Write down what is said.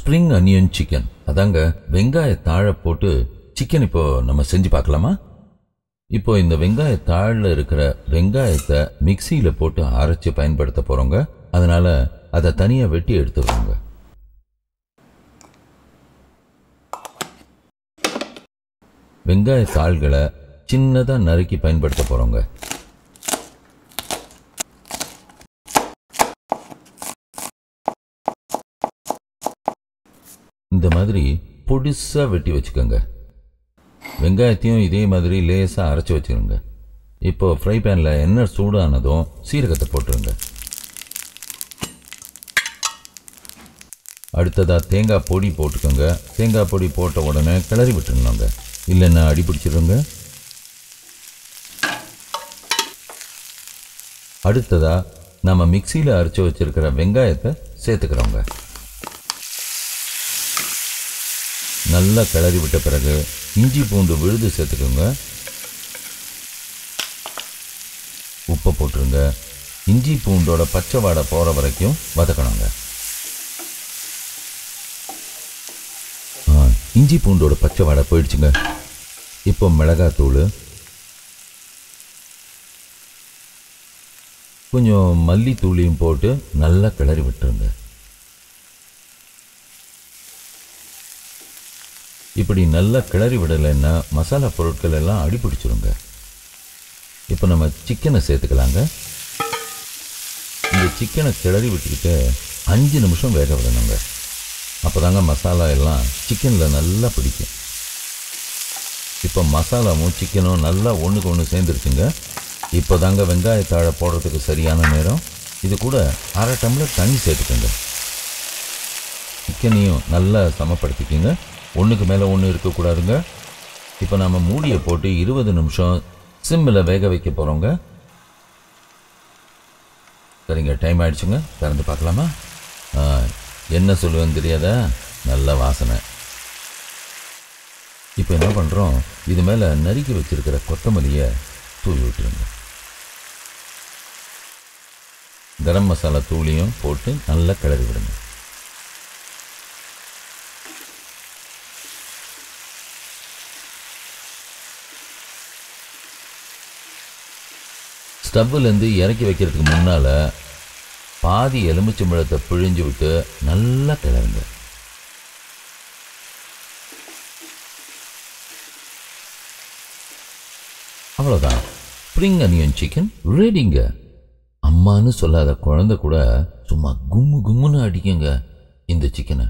Spring onion chicken. அதாங்க வெங்காய தாழை போட்டு சிக்கன் இப்போ நம்ம செஞ்சு பார்க்கலாமா? இப்போ இந்த வெங்காய தாழில் இருக்கிற வெங்காயத்தை மிக்சியில் போட்டு அரைச்சி பயன்படுத்த போகிறோங்க. அதனால அதை தனியாக வெட்டி எடுத்துக்கிறோங்க. வெங்காய தாள்களை சின்னதாக நறுக்கி பயன்படுத்த போகிறோங்க. இந்த மாதிரி பொடிசா வெட்டி வச்சுக்கோங்க. வெங்காயத்தையும் இதே மாதிரி லேசாக அரைச்சி வச்சுருங்க. இப்போ ஃப்ரை பேனில் எண்ணெய் சூடானதும் சீரகத்தை போட்டுருங்க. அடுத்ததாக தேங்காய் பொடி போட்டுக்கோங்க. தேங்காய் பொடி போட்ட உடனே கிளறி விட்டுருங்க, இல்லைன்னா அடி பிடிச்சிடுங்க. அடுத்ததாக நம்ம மிக்சியில் அரைச்சி வச்சிருக்கிற வெங்காயத்தை சேர்த்துக்கிறோங்க. நல்லா கிளறி விட்ட பிறகு இஞ்சி பூண்டு விழுது சேர்த்துக்கோங்க. உப்பை போட்டுருங்க. இஞ்சி பூண்டோட பச்சை வாடை போகிற வரைக்கும் வதக்கணுங்க. இஞ்சி பூண்டோட பச்சை வாடை போயிடுச்சுங்க. இப்போ மிளகாத்தூள், கொஞ்சம் மல்லித்தூளையும் போட்டு நல்லா கிளறி விட்டுருங்க. இப்படி நல்லா கிளறி விடலைன்னா மசாலா பொருட்கள் எல்லாம் அடி பிடிச்சிருங்க. இப்போ நம்ம சிக்கனை சேர்த்துக்கலாங்க. இந்த சிக்கனை கிளறி விட்டுக்கிட்டு 5 நிமிஷம் வேக விடணுங்க. அப்போ தாங்க மசாலா எல்லாம் சிக்கனில் நல்லா பிடிக்கும். இப்போ மசாலாவும் சிக்கனும் நல்லா ஒன்றுக்கு ஒன்று சேர்ந்துருச்சுங்க. இப்போ தாங்க வெங்காயத்தாழை போடுறதுக்கு சரியான நேரம். இது கூட 1/2 டம்ளர் தண்ணி சேர்த்துக்கோங்க. சிக்கனையும் நல்லா சமப்படுத்திக்கோங்க. ஒன்றுக்கு மேலே ஒன்று இருக்கக்கூடாதுங்க. இப்போ நம்ம மூடியை போட்டு 20 நிமிஷம் சிம்மில் வேக வைக்க போகிறோங்க. சரிங்க, டைம் ஆகிடுச்சுங்க. திறந்து பார்க்கலாமா? என்ன சொல்லுவேன்னு தெரியாதா? நல்ல வாசனை. இப்போ என்ன பண்ணுறோம், இது மேலே நறுக்கி வச்சிருக்கிற கொத்தமல்லியை தூவி விட்டுருங்க. கரம் மசாலா தூளியும் போட்டு நல்லா கிளறி விடுங்க. ஸ்டவ்விலேருந்து இறக்கி வைக்கிறதுக்கு முன்னால் பாதி எலுமிச்சம்பழத்தை பிழிஞ்சு விட்டு நல்லா கிளறுங்க. அவ்வளோதான், ஸ்ப்ரிங் அனியன் சிக்கன் ரெடிங்க. அம்மான்னு சொல்லாத குழந்தை கூட சும்மா கும்மு கும்முன்னு அடிக்குங்க இந்த சிக்கனை.